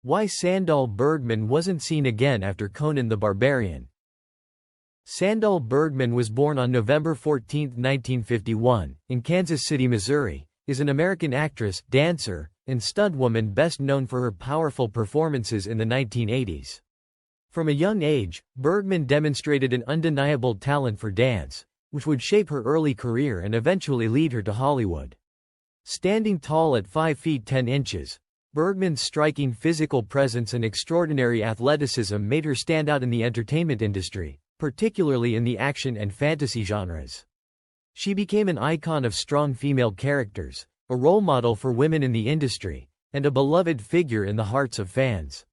Why Sandahl Bergman wasn't seen again after Conan the Barbarian. Sandahl Bergman was born on November 14, 1951, in Kansas City, Missouri, is an American actress, dancer, and stuntwoman best known for her powerful performances in the 1980s. From a young age, Bergman demonstrated an undeniable talent for dance, which would shape her early career and eventually lead her to Hollywood. Standing tall at 5 feet 10 inches, Bergman's striking physical presence and extraordinary athleticism made her stand out in the entertainment industry, particularly in the action and fantasy genres. She became an icon of strong female characters, a role model for women in the industry, and a beloved figure in the hearts of fans.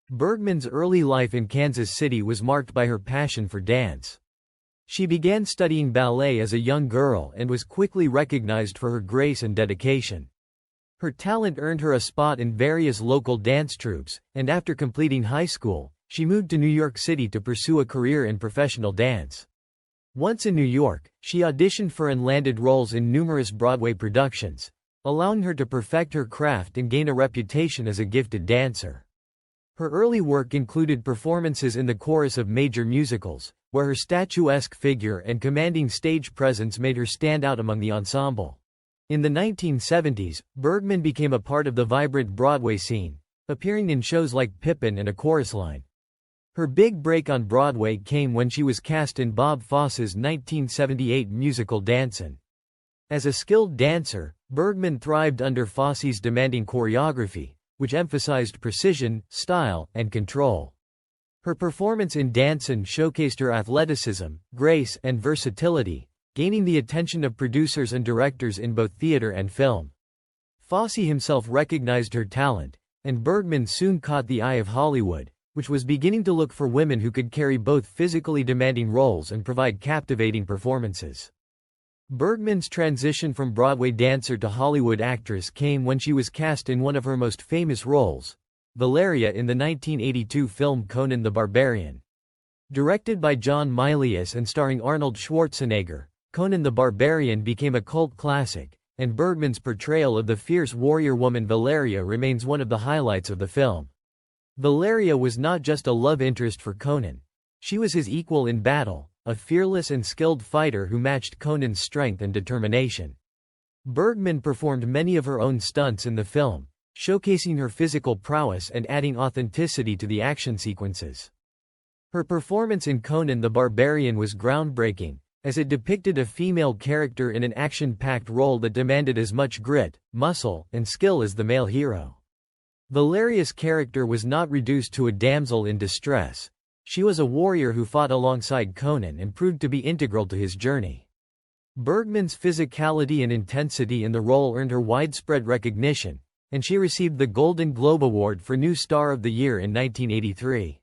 Bergman's early life in Kansas City was marked by her passion for dance. She began studying ballet as a young girl and was quickly recognized for her grace and dedication. Her talent earned her a spot in various local dance troupes, and after completing high school, she moved to New York City to pursue a career in professional dance. Once in New York, she auditioned for and landed roles in numerous Broadway productions, allowing her to perfect her craft and gain a reputation as a gifted dancer. Her early work included performances in the chorus of major musicals, where her statuesque figure and commanding stage presence made her stand out among the ensemble. In the 1970s, Bergman became a part of the vibrant Broadway scene, appearing in shows like Pippin and A Chorus Line. Her big break on Broadway came when she was cast in Bob Fosse's 1978 musical Dancin'. As a skilled dancer, Bergman thrived under Fosse's demanding choreography, which emphasized precision, style, and control. Her performance in Dancin' showcased her athleticism, grace, and versatility, gaining the attention of producers and directors in both theater and film. Fosse himself recognized her talent, and Bergman soon caught the eye of Hollywood, which was beginning to look for women who could carry both physically demanding roles and provide captivating performances. Bergman's transition from Broadway dancer to Hollywood actress came when she was cast in one of her most famous roles, Valeria, in the 1982 film Conan the Barbarian. Directed by John Milius and starring Arnold Schwarzenegger, Conan the Barbarian became a cult classic, and Bergman's portrayal of the fierce warrior woman Valeria remains one of the highlights of the film. Valeria was not just a love interest for Conan. She was his equal in battle, a fearless and skilled fighter who matched Conan's strength and determination. Bergman performed many of her own stunts in the film, showcasing her physical prowess and adding authenticity to the action sequences. Her performance in Conan the Barbarian was groundbreaking, as it depicted a female character in an action-packed role that demanded as much grit, muscle, and skill as the male hero. Valeria's character was not reduced to a damsel in distress. She was a warrior who fought alongside Conan and proved to be integral to his journey. Bergman's physicality and intensity in the role earned her widespread recognition, and she received the Golden Globe Award for New Star of the Year in 1983.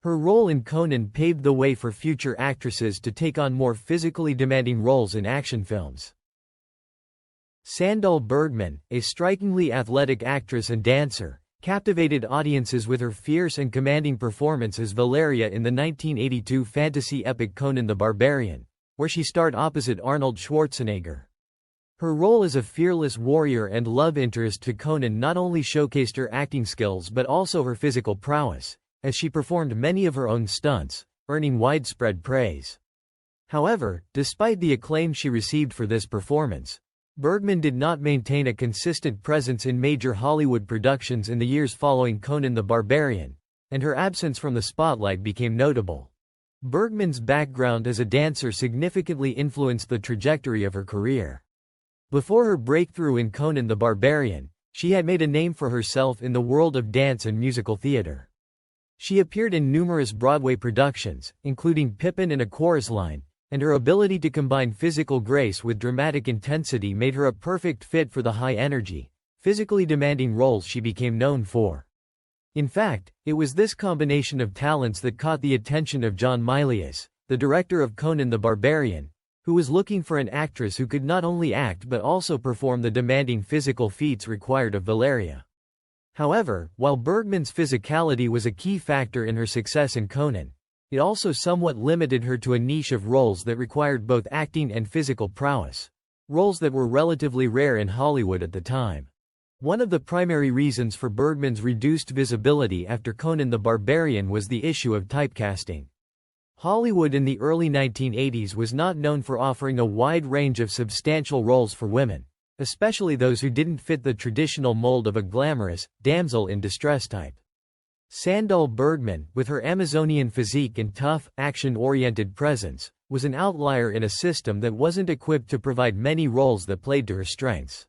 Her role in Conan paved the way for future actresses to take on more physically demanding roles in action films. Sandahl Bergman, a strikingly athletic actress and dancer, captivated audiences with her fierce and commanding performance as Valeria in the 1982 fantasy epic Conan the Barbarian, where she starred opposite Arnold Schwarzenegger. Her role as a fearless warrior and love interest to Conan not only showcased her acting skills but also her physical prowess, as she performed many of her own stunts, earning widespread praise. However, despite the acclaim she received for this performance, Bergman did not maintain a consistent presence in major Hollywood productions in the years following Conan the Barbarian, and her absence from the spotlight became notable. Bergman's background as a dancer significantly influenced the trajectory of her career. Before her breakthrough in Conan the Barbarian, she had made a name for herself in the world of dance and musical theater. She appeared in numerous Broadway productions, including Pippin and A Chorus Line, and her ability to combine physical grace with dramatic intensity made her a perfect fit for the high-energy, physically demanding roles she became known for. In fact, it was this combination of talents that caught the attention of John Milius, the director of Conan the Barbarian, who was looking for an actress who could not only act but also perform the demanding physical feats required of Valeria. However, while Bergman's physicality was a key factor in her success in Conan, it also somewhat limited her to a niche of roles that required both acting and physical prowess, roles that were relatively rare in Hollywood at the time. One of the primary reasons for Bergman's reduced visibility after Conan the Barbarian was the issue of typecasting. Hollywood in the early 1980s was not known for offering a wide range of substantial roles for women, especially those who didn't fit the traditional mold of a glamorous, damsel-in-distress type. Sandahl Bergman, with her Amazonian physique and tough, action-oriented presence, was an outlier in a system that wasn't equipped to provide many roles that played to her strengths.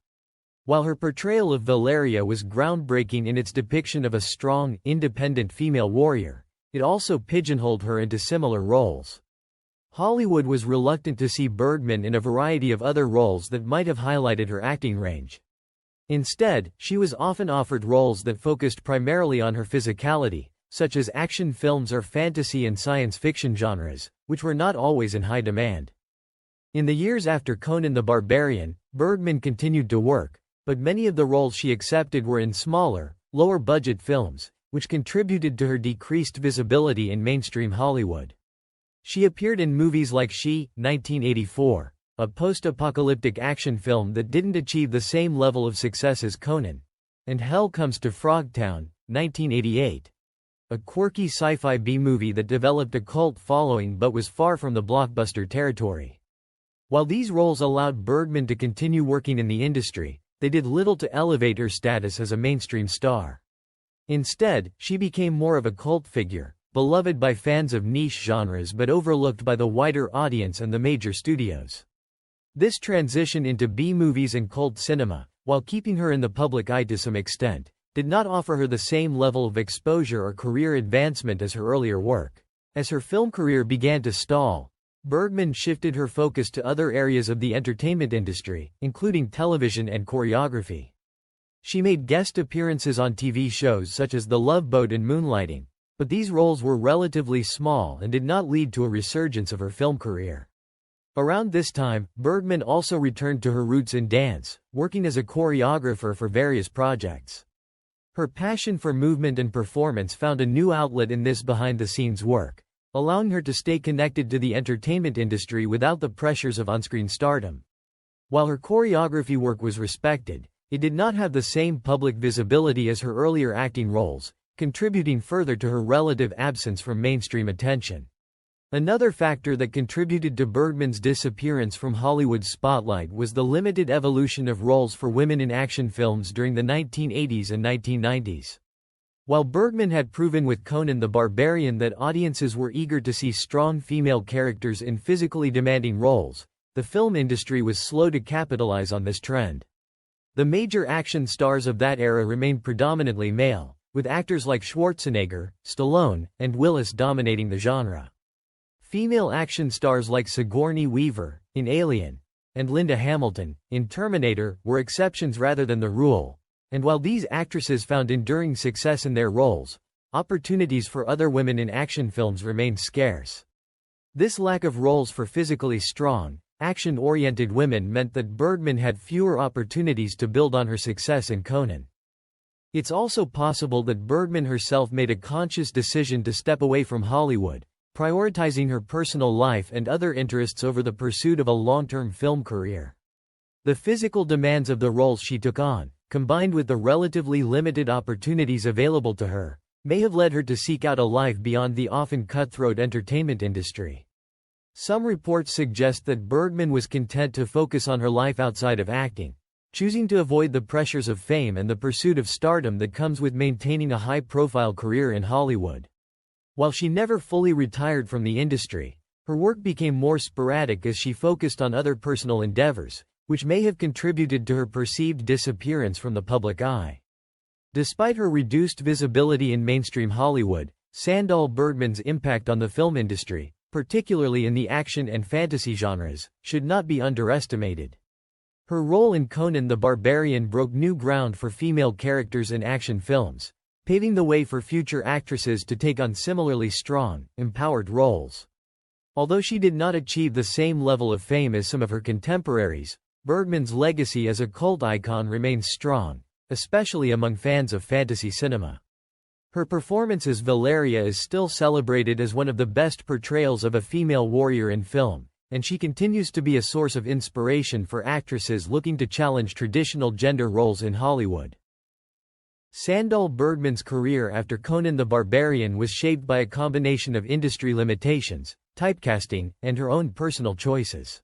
While her portrayal of Valeria was groundbreaking in its depiction of a strong, independent female warrior, it also pigeonholed her into similar roles. Hollywood was reluctant to see Bergman in a variety of other roles that might have highlighted her acting range. Instead, she was often offered roles that focused primarily on her physicality, such as action films or fantasy and science fiction genres, which were not always in high demand. In the years after Conan the Barbarian, Bergman continued to work, but many of the roles she accepted were in smaller, lower-budget films, which contributed to her decreased visibility in mainstream Hollywood. She appeared in movies like She, 1984, a post-apocalyptic action film that didn't achieve the same level of success as Conan, and Hell Comes to Frogtown, 1988, a quirky sci-fi B-movie that developed a cult following but was far from the blockbuster territory. While these roles allowed Bergman to continue working in the industry, they did little to elevate her status as a mainstream star. Instead, she became more of a cult figure, beloved by fans of niche genres but overlooked by the wider audience and the major studios. This transition into B-movies and cult cinema, while keeping her in the public eye to some extent, did not offer her the same level of exposure or career advancement as her earlier work. As her film career began to stall, Bergman shifted her focus to other areas of the entertainment industry, including television and choreography. She made guest appearances on TV shows such as The Love Boat and Moonlighting, but these roles were relatively small and did not lead to a resurgence of her film career. Around this time, Bergman also returned to her roots in dance, working as a choreographer for various projects. Her passion for movement and performance found a new outlet in this behind-the-scenes work, allowing her to stay connected to the entertainment industry without the pressures of on-screen stardom. While her choreography work was respected, it did not have the same public visibility as her earlier acting roles, contributing further to her relative absence from mainstream attention. Another factor that contributed to Bergman's disappearance from Hollywood's spotlight was the limited evolution of roles for women in action films during the 1980s and 1990s. While Bergman had proven with Conan the Barbarian that audiences were eager to see strong female characters in physically demanding roles, the film industry was slow to capitalize on this trend. The major action stars of that era remained predominantly male, with actors like Schwarzenegger, Stallone, and Willis dominating the genre. Female action stars like Sigourney Weaver, in Alien, and Linda Hamilton, in Terminator, were exceptions rather than the rule, and while these actresses found enduring success in their roles, opportunities for other women in action films remained scarce. This lack of roles for physically strong, action-oriented women meant that Bergman had fewer opportunities to build on her success in Conan. It's also possible that Bergman herself made a conscious decision to step away from Hollywood, prioritizing her personal life and other interests over the pursuit of a long-term film career. The physical demands of the roles she took on, combined with the relatively limited opportunities available to her, may have led her to seek out a life beyond the often cutthroat entertainment industry. Some reports suggest that Bergman was content to focus on her life outside of acting, choosing to avoid the pressures of fame and the pursuit of stardom that comes with maintaining a high-profile career in Hollywood. While she never fully retired from the industry, her work became more sporadic as she focused on other personal endeavors, which may have contributed to her perceived disappearance from the public eye. Despite her reduced visibility in mainstream Hollywood, Sandahl Bergman's impact on the film industry, particularly in the action and fantasy genres, should not be underestimated. Her role in Conan the Barbarian broke new ground for female characters in action films, paving the way for future actresses to take on similarly strong, empowered roles. Although she did not achieve the same level of fame as some of her contemporaries, Bergman's legacy as a cult icon remains strong, especially among fans of fantasy cinema. Her performance as Valeria is still celebrated as one of the best portrayals of a female warrior in film, and she continues to be a source of inspiration for actresses looking to challenge traditional gender roles in Hollywood. Sandahl Bergman's career after Conan the Barbarian was shaped by a combination of industry limitations, typecasting, and her own personal choices.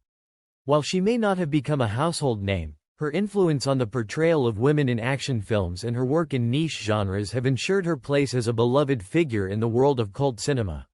While she may not have become a household name, her influence on the portrayal of women in action films and her work in niche genres have ensured her place as a beloved figure in the world of cult cinema.